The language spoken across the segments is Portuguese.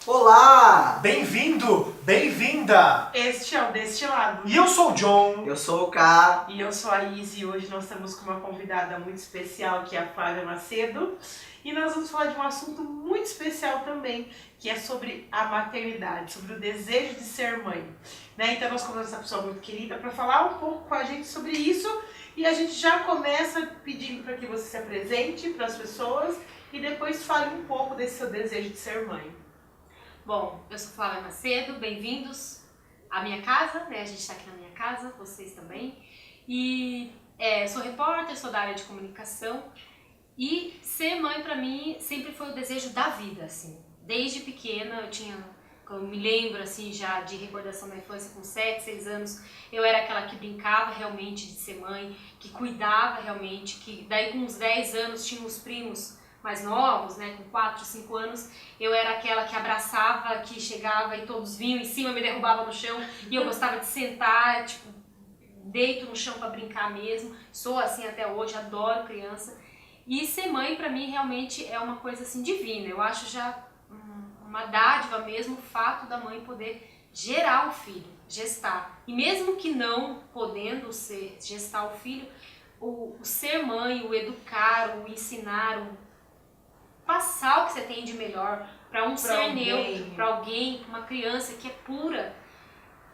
Olá! Bem-vindo, bem-vinda! Este é o Deste Lado. E eu sou o John. Eu sou o Ká. E eu sou a Izzy e hoje nós estamos com uma convidada muito especial, que é a Flávia Macedo. E nós vamos falar de um assunto muito especial também, que é sobre a maternidade, sobre o desejo de ser mãe. Então nós convidamos essa pessoa muito querida para falar um pouco com a gente sobre isso. E a gente já começa pedindo para que você se apresente para as pessoas e depois fale um pouco desse seu desejo de ser mãe. Bom, eu sou Flávia Macedo, bem-vindos à minha casa, né? A gente está aqui na minha casa, vocês também. E sou repórter, sou da área de comunicação e ser mãe para mim sempre foi o desejo da vida, assim. Desde pequena eu me lembro assim já de recordação da infância com 7, 6 anos, eu era aquela que brincava realmente de ser mãe, que cuidava realmente, que daí com uns 10 anos tinha os primos mais novos, né, com 4, 5 anos, eu era aquela que abraçava, que chegava e todos vinham em cima, me derrubava no chão, e eu gostava de sentar, tipo, deito no chão para brincar mesmo. Sou assim até hoje, adoro criança. E ser mãe para mim realmente é uma coisa assim divina. Eu acho já uma dádiva mesmo o fato da mãe poder gerar o filho, gestar. E mesmo que não podendo gestar o filho, o ser mãe, o educar, o ensinar, passar o que você tem de melhor para um ser neutro, para alguém, uma criança que é pura,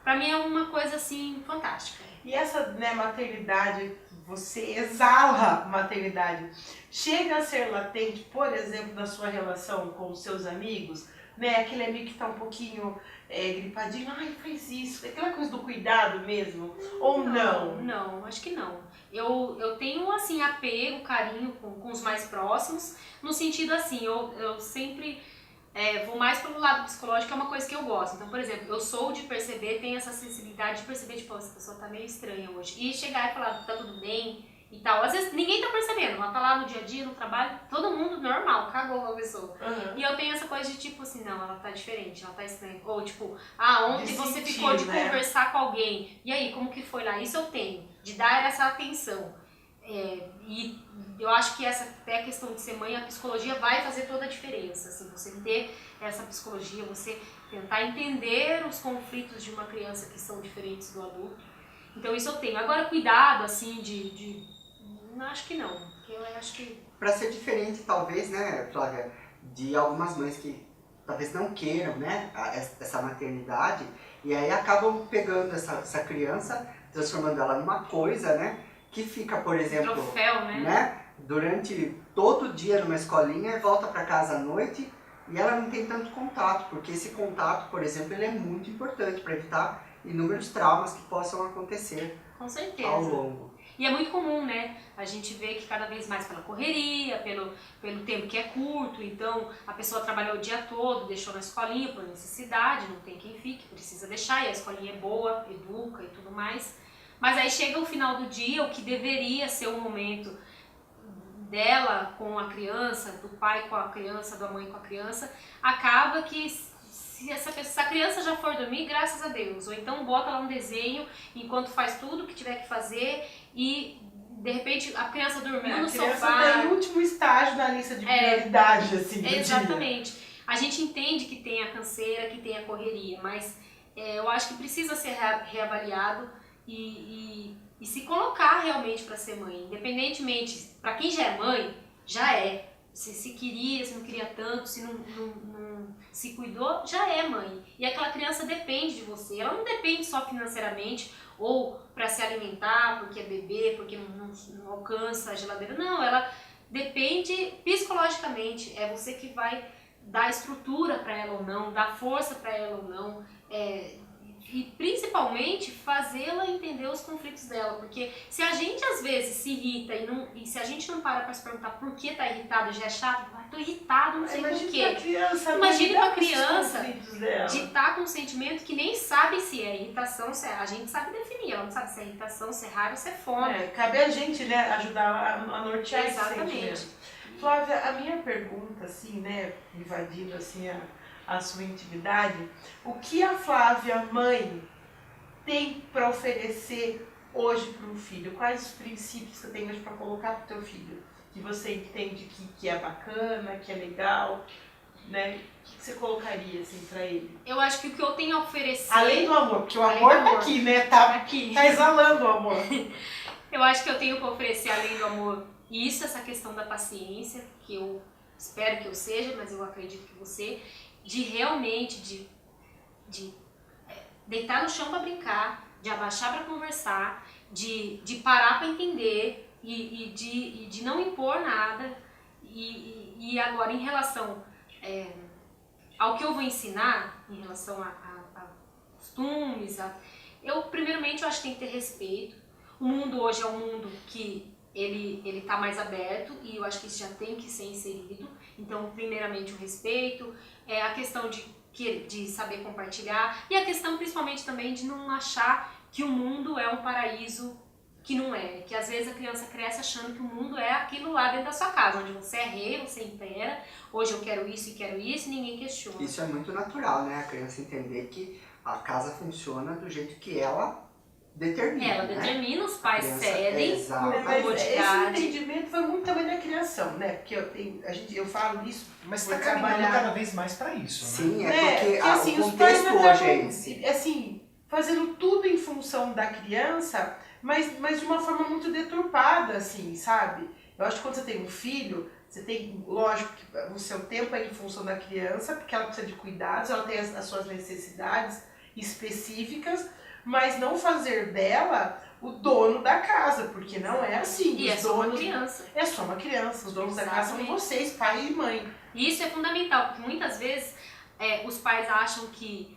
para mim é uma coisa assim fantástica. E essa maternidade, você exala maternidade, chega a ser latente, por exemplo, na sua relação com os seus amigos, né? Aquele amigo que está um pouquinho gripadinho, ai, faz isso, aquela coisa do cuidado mesmo, ou não? Não, acho que não. Eu tenho assim apego, carinho com os mais próximos, no sentido assim, eu sempre vou mais pelo lado psicológico, que é uma coisa que eu gosto. Então, por exemplo, eu sou de perceber, tenho essa sensibilidade de perceber, tipo, essa pessoa tá meio estranha hoje. E chegar e falar, tá tudo bem e tal. Às vezes ninguém tá percebendo, ela tá lá no dia a dia, no trabalho, todo mundo normal, cagou a pessoa. Uhum. E eu tenho essa coisa de tipo assim, não, ela tá diferente, ela tá estranha. Ou tipo, ontem você ficou de conversar com alguém, e aí, como que foi lá? Isso eu tenho, de dar essa atenção. E eu acho que até a questão de ser mãe, a psicologia vai fazer toda a diferença, assim, você ter essa psicologia, você tentar entender os conflitos de uma criança que são diferentes do adulto. Então isso eu tenho. Agora cuidado, assim, não, acho que não, porque eu acho que... Para ser diferente, talvez, né, Flávia, de algumas mães que talvez não queiram, né, essa maternidade, e aí acabam pegando essa criança, transformando ela numa coisa, né, que fica, por exemplo, troféu, né? Durante todo o dia numa escolinha e volta para casa à noite e ela não tem tanto contato, porque esse contato, por exemplo, ele é muito importante para evitar inúmeros traumas que possam acontecer. Com certeza. Ao longo. E é muito comum, né? A gente vê que cada vez mais pela correria, pelo tempo que é curto, então a pessoa trabalhou o dia todo, deixou na escolinha por necessidade, não tem quem fique, precisa deixar, e a escolinha é boa, educa e tudo mais. Mas aí chega o final do dia, o que deveria ser o momento dela com a criança, do pai com a criança, da mãe com a criança, acaba que se a criança já for dormir, graças a Deus, ou então bota lá um desenho enquanto faz tudo o que tiver que fazer e de repente a criança dormiu no sofá. A criança está em último estágio na lista de prioridade, assim, do exatamente. dia. A gente entende que tem a canseira, que tem a correria, mas eu acho que precisa ser reavaliado e se colocar realmente para ser mãe, independentemente, para quem já é mãe, já é. Se queria, se não queria tanto, se não se cuidou, já é mãe. E aquela criança depende de você, ela não depende só financeiramente ou para se alimentar, porque é bebê, porque não alcança a geladeira, não, ela depende psicologicamente, é você que vai dar estrutura para ela ou não, dar força para ela ou não, e principalmente fazê-la entender os conflitos dela, porque se a gente às vezes se irrita e se a gente não para se perguntar por que tá irritado, já é chato, tô irritado, não sei por quê. Imagine pra criança de estar com um sentimento que nem sabe se é irritação, se a gente sabe definir, ela não sabe se é irritação, se é raiva, se é fome. Cabe a gente, né, ajudar a nortear esse exatamente. sentimento. Flávia, a minha pergunta, assim, né, invadindo assim a sua intimidade, o que a Flávia, mãe, tem para oferecer hoje para um filho? Quais os princípios que você tem hoje para colocar para o teu filho? Que você entende que é bacana, que é legal? né? O que você colocaria assim pra ele? Eu acho que o que eu tenho a oferecer... Além do amor, porque o Além amor do tá amor. aqui, né? Tá aqui. Tá exalando o amor. Eu acho que eu tenho para oferecer, além do amor, isso, essa questão da paciência, que eu espero que eu seja, mas eu acredito que você, de realmente, de deitar no chão para brincar, de abaixar para conversar, de parar para entender e de não impor nada. E agora, em relação ao que eu vou ensinar, em relação a costumes, eu, primeiramente, eu acho que tem que ter respeito. O mundo hoje é um mundo que ele tá mais aberto e eu acho que isso já tem que ser inserido. Então, primeiramente, o respeito, a questão de saber compartilhar e a questão, principalmente, também de não achar que o mundo é um paraíso que não é. Que, às vezes, a criança cresce achando que o mundo é aquilo lá dentro da sua casa, onde você é rei, você impera, hoje eu quero isso e ninguém questiona. Isso é muito natural, né? A criança entender que a casa funciona do jeito que ela determina. Ela né? determina, os pais Criança, cedem exato. por Mas esse comodidade. entendimento foi muito também da criação, né? Porque eu falo isso Mas por tá caminhando trabalhar. cada vez mais pra isso, né? Sim, é Né? porque Assim, o os pais contexto acabam, hoje é esse. assim, fazendo tudo em função da criança, mas de uma forma muito deturpada, assim, sabe? Eu acho que quando você tem um filho, você tem, lógico, que o seu tempo é em função da criança, porque ela precisa de cuidados, ela tem as suas necessidades específicas, mas não fazer dela o dono da casa, porque não é assim. E é Os só uma donos- criança. É só uma criança, os donos da casa são Exatamente. vocês, pai e mãe. E isso é fundamental, porque muitas vezes os pais acham que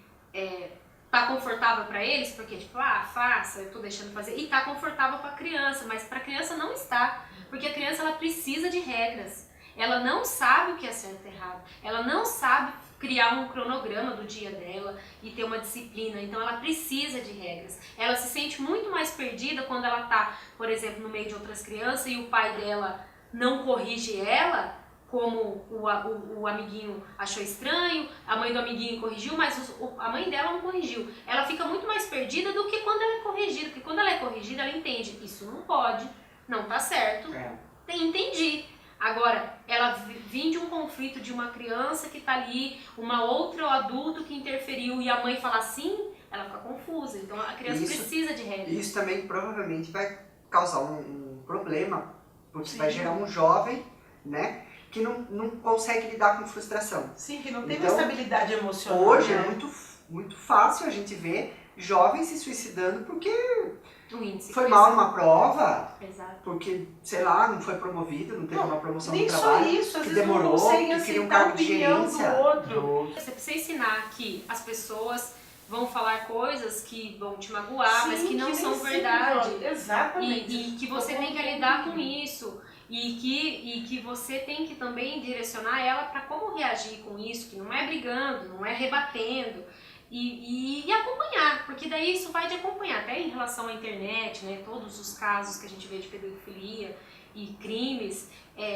tá confortável para eles, porque tipo, faça, eu tô deixando fazer, e tá confortável para a criança, mas para a criança não está, porque a criança ela precisa de regras. Ela não sabe o que é certo e errado. Ela não sabe criar um cronograma do dia dela e ter uma disciplina. Então ela precisa de regras. Ela se sente muito mais perdida quando ela tá, por exemplo, no meio de outras crianças e o pai dela não corrige ela, como o amiguinho achou estranho, a mãe do amiguinho corrigiu, mas a mãe dela não corrigiu. Ela fica muito mais perdida do que quando ela é corrigida, porque quando ela é corrigida, ela entende, isso não pode, não tá certo, entendi. Agora, ela vir de um conflito de uma criança que tá ali, uma outra adulto que interferiu e a mãe fala assim, ela fica confusa. Então a criança precisa de regras. Isso também provavelmente vai causar um problema, porque Sim. vai gerar um jovem, né, que não consegue lidar com frustração. Sim, que não tem Então, uma estabilidade emocional. Hoje né? é muito fácil a gente ver jovens se suicidando porque O índice foi cresce. mal numa prova, Exato. porque, sei lá, não foi promovido, não teve uma promoção Nem no só trabalho, isso, às que vezes demorou, não conseguem que queria um aceitar a cargo de opinião gerência. do outro. Você precisa ensinar que as pessoas vão falar coisas que vão te magoar, mas Sim, que não nem são sempre verdade. vão. Exatamente. E que você tem que lidar com isso. E que você tem que também direcionar ela para como reagir com isso, que não é brigando, não é rebatendo. E acompanhar, porque daí isso vai te acompanhar, até em relação à internet, né, todos os casos que a gente vê de pedofilia e crimes,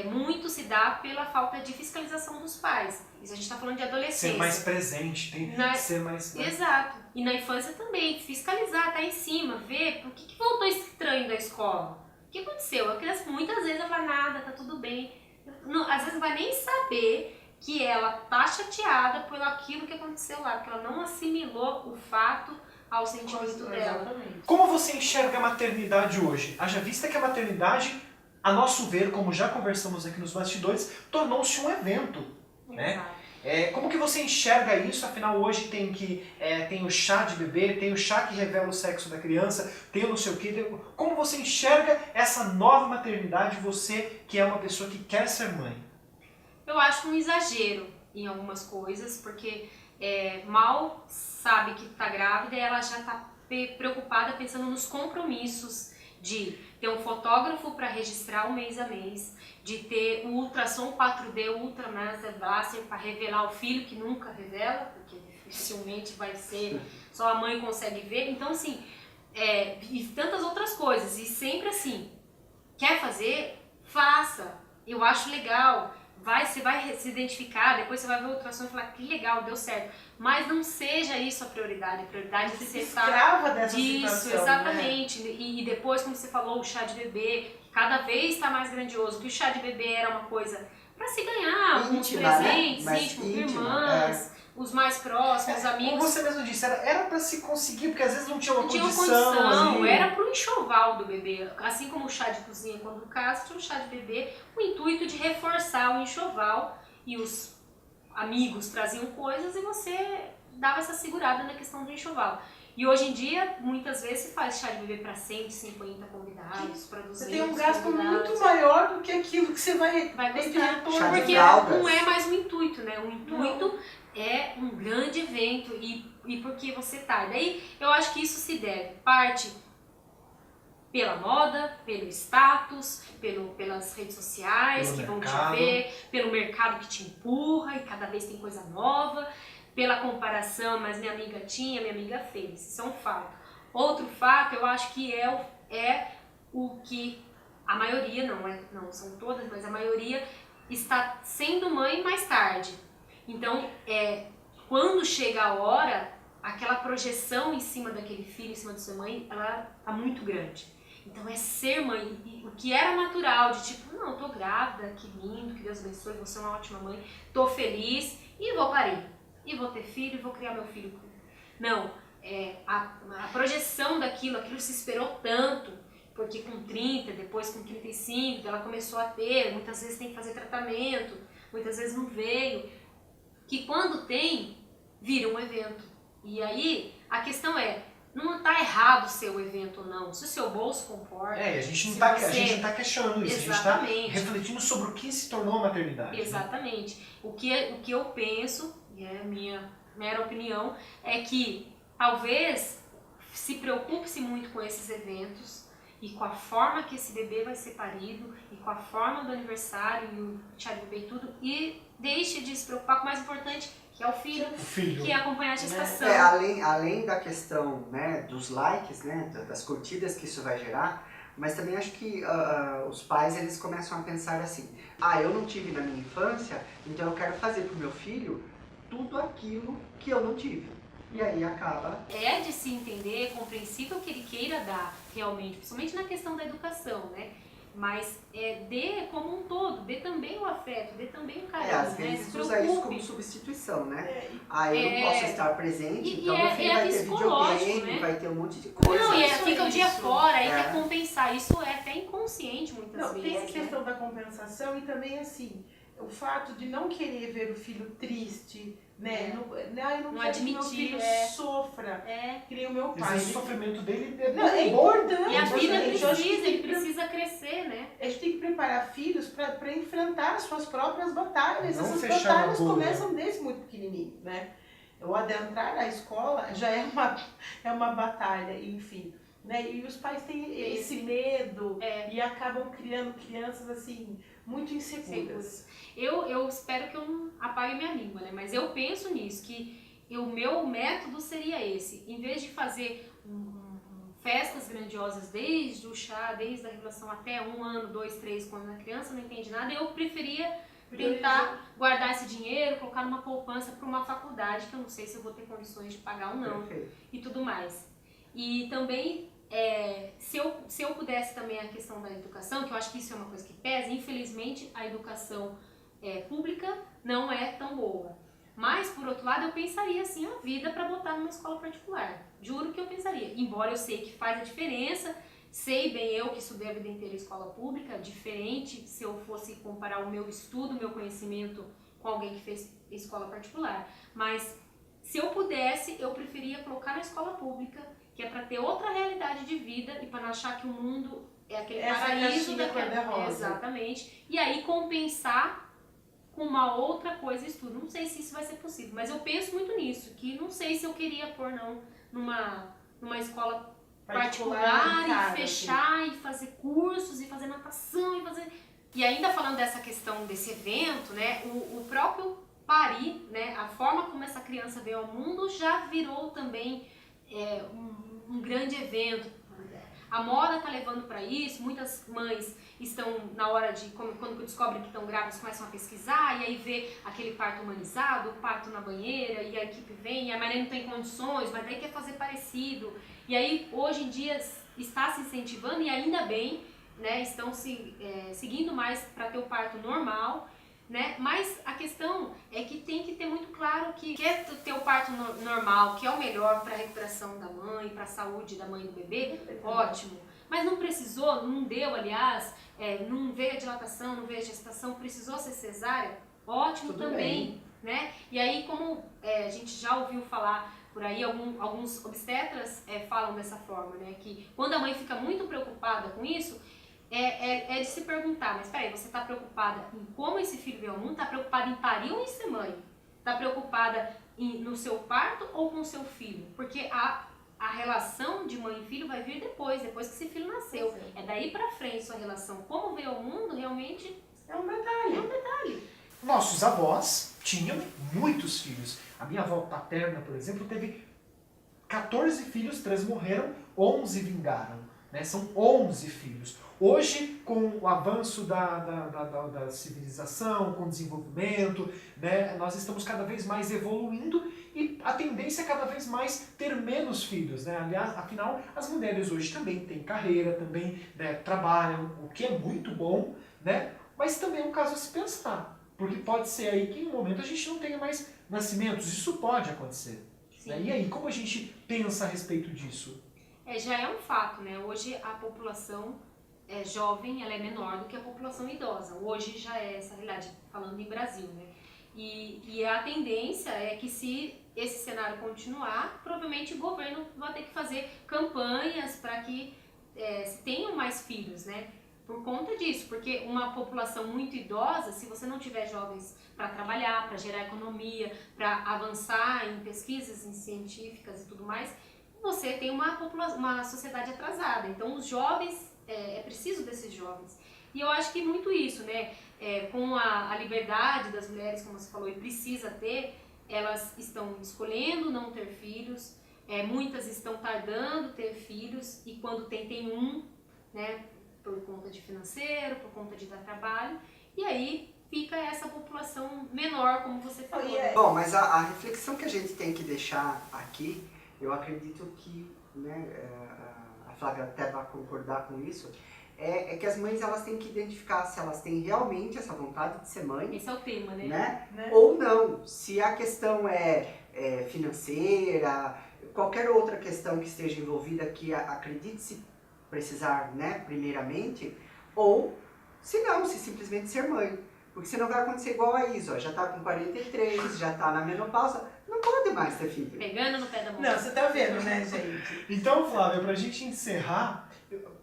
muito se dá pela falta de fiscalização dos pais. Isso a gente está falando de adolescência. Ser mais presente, tem que ser mais... Exato. E na infância também, fiscalizar, tá em cima, ver por que voltou estranho da escola. O que aconteceu? A criança muitas vezes ela fala nada, tá tudo bem. Não, às vezes não vai nem saber que ela tá chateada por aquilo que aconteceu lá, porque ela não assimilou o fato ao sentimento dela. Exatamente. Como você enxerga a maternidade hoje? Haja vista que a maternidade, a nosso ver, como já conversamos aqui nos bastidores, tornou-se um evento, né? Exato. Como que você enxerga isso? Afinal, hoje tem o chá de bebê, tem o chá que revela o sexo da criança, tem o não sei o quê. Como você enxerga essa nova maternidade, você que é uma pessoa que quer ser mãe? Eu acho um exagero em algumas coisas, porque mal sabe que tá grávida e ela já tá preocupada pensando nos compromissos de ter um fotógrafo para registrar o mês a mês, de ter o ultrassom 4D, Ultra Master Blaster para revelar o filho, que nunca revela, porque dificilmente vai ser, só a mãe consegue ver. Então, assim, e tantas outras coisas. E sempre assim, quer fazer? Faça. Eu acho legal. Você vai se identificar, depois você vai ver o ultrassom e falar que legal, deu certo. Mas não seja isso a prioridade. A prioridade é você estar Escrava dessa disso, situação, exatamente. Né? E depois, como você falou, o chá de bebê cada vez está mais grandioso. Que o chá de bebê era uma coisa para se ganhar alguns Íntima, né? presentes, Mais íntimo, íntima, irmãs, os mais próximos, Como amigos. você mesmo disse, era pra se conseguir, porque às vezes não tinha uma Não tinha condição ali. era pro enxoval do bebê. Assim como o chá de cozinha quando casa, tinha o chá de bebê, o intuito de reforçar o enxoval, e os amigos traziam coisas e você dava essa segurada na questão do enxoval. E hoje em dia, muitas vezes se faz chá de bebê para 150 convidados, para 200 Você tem um gasto convidados. muito maior do que aquilo que você vai ter de gostar. retorno. Chá de Porque fraldas. não é mais um intuito, né? O intuito é um grande evento e porque você tá. Daí eu acho que isso se deve, parte pela moda, pelo status, pelas redes sociais Pelo que vão mercado. te ver, pelo mercado que te empurra e cada vez tem coisa nova, pela comparação, mas minha amiga tinha, minha amiga fez. Isso é um fato. Outro fato, eu acho que é o que a maioria, não são todas, mas a maioria está sendo mãe mais tarde. Então, quando chega a hora, aquela projeção em cima daquele filho, em cima de sua mãe, ela tá muito grande. Então é ser mãe, e o que era natural, de tipo, não, tô grávida, que lindo, que Deus abençoe, vou ser uma ótima mãe, tô feliz e vou parir. E vou ter filho e vou criar meu filho. Não, a projeção daquilo, aquilo se esperou tanto, porque com 30, depois com 35, ela começou a ter, muitas vezes tem que fazer tratamento, muitas vezes não veio, que quando tem, vira um evento. E aí, a questão não está errado ser o evento ou não, se o seu bolso comporta. E a gente não se tá, você- a gente não tá questionando isso, Exatamente. a gente tá refletindo sobre o que se tornou a maternidade. Exatamente. O que eu penso, e é a minha mera opinião, é que talvez se preocupe-se muito com esses eventos e com a forma que esse bebê vai ser parido e com a forma do aniversário e o chá de bebê e tudo, e deixe de se preocupar com o mais importante, que é o filho, O filho. que é acompanhar a gestação. Além da questão, né, dos likes, né, das curtidas que isso vai gerar, mas também acho que os pais eles começam a pensar assim, eu não tive na minha infância, então eu quero fazer pro meu filho tudo aquilo que eu não tive. E aí acaba... É de se entender, é compreensível que ele queira dar realmente, principalmente na questão da educação, né? Mas dê como um todo, dê também o afeto, dê também o carinho, às né? vezes Se usa isso como preocupe. substituição, né? É, Eu não posso estar presente, E então meu filho vai ter psicológico, videogame, né? vai ter um monte de coisa. Não, e Isso fica o dia isso. fora, aí É. quer compensar. Isso é até inconsciente muitas Não, vezes. tem a né? questão da compensação e também assim, o fato de não querer ver o filho triste, né? Não quero que meu admitir, filho sofra. Que nem o meu Mas pai. esse sofrimento dele é Não, é bom. importante. E a vida Eu acho que precisa, tem ele que precisa crescer, né? A gente tem que preparar filhos para enfrentar as suas próprias batalhas. Não Essas fechar na batalhas bolha. começam desde muito pequenininho, né? O adentrar na escola já é uma batalha, enfim. Né? E os pais têm esse medo e acabam criando crianças assim muito inseguras. Eu espero que eu não apague minha língua, né? Mas eu penso nisso, que o meu método seria esse. Em vez de fazer festas grandiosas desde o chá, desde a revelação até 1 ano, 2, 3, quando a criança não entende nada, eu preferia tentar guardar esse dinheiro, colocar numa poupança para uma faculdade, que eu não sei se eu vou ter condições de pagar ou não, Perfeito. e tudo mais. E também, se eu pudesse também a questão da educação, que eu acho que isso é uma coisa que pesa, infelizmente a educação pública não é tão boa. Mas, por outro lado, eu pensaria assim a vida para botar numa escola particular. Juro que eu pensaria. Embora eu sei que faz a diferença, sei bem eu que estudei a vida inteira em escola pública, diferente se eu fosse comparar o meu estudo, o meu conhecimento com alguém que fez escola particular. Mas, se eu pudesse, eu preferia colocar na escola pública, que é para ter outra realidade de vida e para não achar que o mundo é aquele paraíso cor-de-rosa. Exatamente. E aí compensar com uma outra coisa estudo. Não sei se isso vai ser possível, mas eu penso muito nisso, que não sei se eu queria pôr não numa escola particular e fechar e fazer cursos e fazer natação e fazer... E ainda falando dessa questão desse evento, né, o próprio parir, né, a forma como essa criança veio ao mundo já virou também um grande evento. A moda está levando para isso, muitas mães estão na hora de, quando descobrem que estão grávidas, começam a pesquisar e aí vê aquele parto humanizado, o parto na banheira e a equipe vem, e a mãe não tem condições, mas daí quer fazer parecido. E aí hoje em dia está se incentivando e ainda bem, né, estão seguindo mais para ter o parto normal, né? Mas a questão é que tem que ter muito claro que quer ter o parto normal, que é o melhor para a recuperação da mãe, para a saúde da mãe e do bebê, ótimo. Mas não precisou, não deu, aliás, não veio a dilatação, não veio a gestação, precisou ser cesárea, ótimo Tudo também, né? E aí, como a gente já ouviu falar por aí, alguns obstetras falam dessa forma, né? Que quando a mãe fica muito preocupada com isso, é de se perguntar, mas peraí, você está preocupada em como esse filho veio ao mundo? Está preocupada em parir ou em ser mãe? Está preocupada no seu parto ou com o seu filho? Porque a relação de mãe e filho vai vir depois que esse filho nasceu. É daí pra frente sua relação. Como veio ao mundo, realmente É um detalhe. é um detalhe. Nossos avós tinham muitos filhos. A minha avó paterna, por exemplo, teve 14 filhos, 3 morreram, 11 vingaram. Né? São 11 filhos. Hoje, com o avanço da civilização, com o desenvolvimento, né, nós estamos cada vez mais evoluindo e a tendência é cada vez mais ter menos filhos. Né? Aliás, afinal, as mulheres hoje também têm carreira, também, né, trabalham, o que é muito bom, né? Mas também é um caso a se pensar. Porque pode ser aí que em um momento a gente não tenha mais nascimentos. Isso pode acontecer. Né? E aí, como a gente pensa a respeito disso? Já é um fato, né? Hoje a população jovem ela é menor do que a população idosa. Hoje já é essa realidade, falando em Brasil, né? E a tendência é que se esse cenário continuar, provavelmente o governo vai ter que fazer campanhas para que se tenham mais filhos, né? Por conta disso, porque uma população muito idosa, se você não tiver jovens para trabalhar, para gerar economia, para avançar em pesquisas científicas e tudo mais, você tem uma sociedade atrasada. Então os jovens, é preciso desses jovens. E eu acho que muito isso, né? Com a liberdade das mulheres, como você falou, e precisa ter, elas estão escolhendo não ter filhos, muitas estão tardando ter filhos, e quando tem um, né? Por conta de financeiro, por conta de dar trabalho, e aí fica essa população menor, como você falou. Bom, mas a reflexão que a gente tem que deixar aqui, eu acredito que, né, a Flávia até vai concordar com isso, é que as mães elas têm que identificar se elas têm realmente essa vontade de ser mãe. Esse é o tema, né? Ou não. Se a questão é financeira, qualquer outra questão que esteja envolvida que acredite-se precisar, né, primeiramente, ou se não, se simplesmente ser mãe. Porque senão vai acontecer igual a Isa, ó, já tá com 43, já tá na menopausa, não pode mais ter filho. Pegando no pé da mão. Não, você tá vendo, né, gente? Então, Flávia, pra gente encerrar,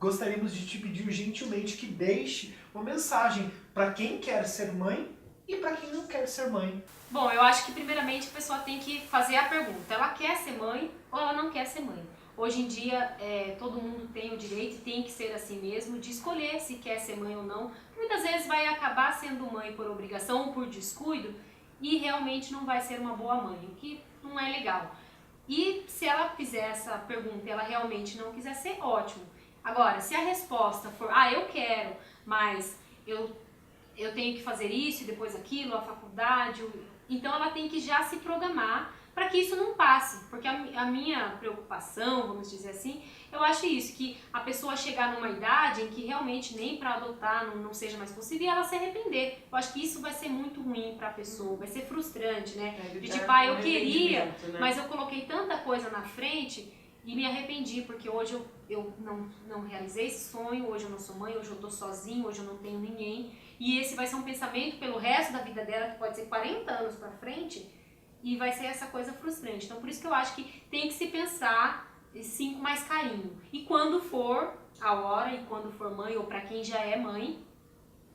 gostaríamos de te pedir gentilmente que deixe uma mensagem para quem quer ser mãe e para quem não quer ser mãe. Bom, eu acho que primeiramente a pessoa tem que fazer a pergunta, ela quer ser mãe ou ela não quer ser mãe? Hoje em dia, todo mundo tem o direito, tem que ser assim mesmo, de escolher se quer ser mãe ou não. Muitas vezes vai acabar sendo mãe por obrigação ou por descuido e realmente não vai ser uma boa mãe, o que não é legal. E se ela fizer essa pergunta e ela realmente não quiser ser, ótimo. Agora, se a resposta for, eu quero, mas eu tenho que fazer isso e depois aquilo, a faculdade, então ela tem que já se programar para que isso não passe, porque a minha preocupação, vamos dizer assim, eu acho isso, que a pessoa chegar numa idade em que realmente nem para adotar não seja mais possível e ela se arrepender. Eu acho que isso vai ser muito ruim para a pessoa, vai ser frustrante, né? De tipo, eu queria, né? Mas eu coloquei tanta coisa na frente e me arrependi, porque hoje eu não realizei esse sonho, hoje eu não sou mãe, hoje eu tô sozinho, hoje eu não tenho ninguém. E esse vai ser um pensamento pelo resto da vida dela, que pode ser 40 anos para frente, e vai ser essa coisa frustrante. Então, por isso que eu acho que tem que se pensar, sim, com mais carinho. E quando for a hora, e quando for mãe, ou para quem já é mãe,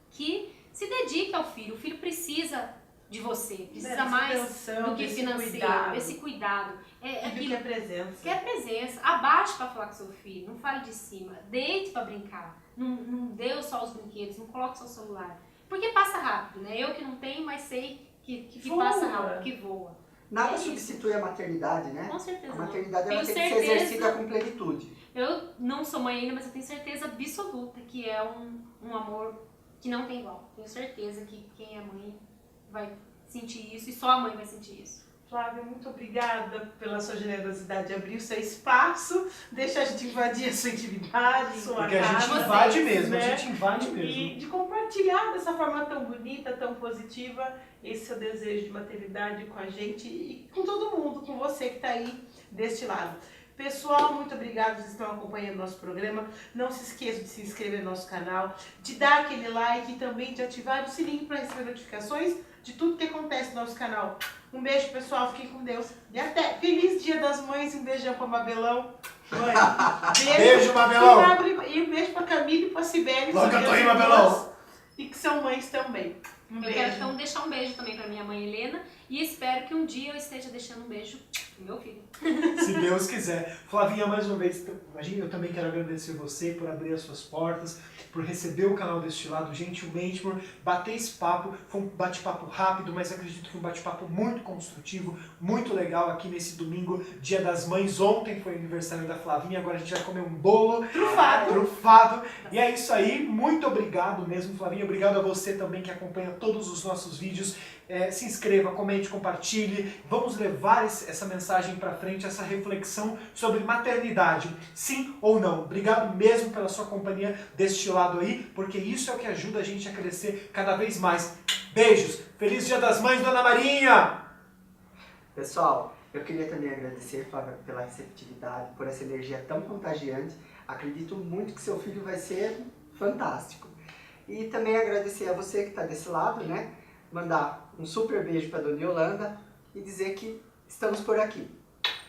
que se dedique ao filho. O filho precisa de você, precisa mais do que financeiro, desse cuidado. Que é presença. Quer presença. Abaixe para falar com seu filho, não fale de cima. Deite para brincar. Não dê só os brinquedos, não coloque só o celular. Porque passa rápido, né? Eu que não tenho, mas sei que passa rápido, que voa. Nada substitui a maternidade, né? Com certeza. A maternidade ela tem que ser exercida com plenitude. Eu não sou mãe ainda, mas eu tenho certeza absoluta que é um amor que não tem igual. Tenho certeza que quem é mãe vai sentir isso e só a mãe vai sentir isso. Flávia, muito obrigada pela sua generosidade de abrir o seu espaço, deixar a gente invadir a sua intimidade, sua Porque a casa. gente invade mesmo, né? a gente invade mesmo. E de compartilhar dessa forma tão bonita, tão positiva, esse seu desejo de maternidade com a gente e com todo mundo, com você que está aí deste lado. Pessoal, muito obrigado, vocês estão acompanhando nosso programa. Não se esqueçam de se inscrever no nosso canal, de dar aquele like e também de ativar o sininho para receber notificações de tudo que acontece no nosso canal. Um beijo, pessoal, fiquem com Deus e até! Feliz Dia das Mães, um beijão para Mabelão. Mãe, Beijo, Mabelão! E um beijo para Camila e para Sibeli. Logo que eu tô aí, Mabelão! E que são mães também. Um Eu beijo. quero então deixar um beijo também pra minha mãe Helena e espero que um dia eu esteja deixando um beijo pro meu filho. Se Deus quiser. Flavinha, mais uma vez, eu também quero agradecer você por abrir as suas portas, por receber o canal Destilado gentilmente, por bater esse papo. Foi um bate-papo rápido, mas acredito que foi um bate-papo muito construtivo, muito legal aqui nesse domingo, Dia das Mães. Ontem foi aniversário da Flavinha, agora a gente vai comer um bolo trufado. E é isso aí, muito obrigado mesmo, Flavinha. Obrigado a você também que acompanha todos os nossos vídeos. Se inscreva, comente, compartilhe. Vamos levar essa mensagem para frente, essa reflexão sobre maternidade, sim ou não. Obrigado mesmo pela sua companhia deste lado aí, porque isso é o que ajuda a gente a crescer cada vez mais. Beijos! Feliz Dia das Mães, Dona Marinha! Pessoal, eu queria também agradecer, Flávia, pela receptividade, por essa energia tão contagiante. Acredito muito que seu filho vai ser fantástico. E também agradecer a você que está desse lado, né? Mandar um super beijo para Dona Yolanda e dizer que estamos por aqui.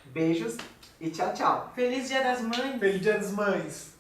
Beijos e tchau, tchau. Feliz Dia das Mães! Feliz Dia das Mães!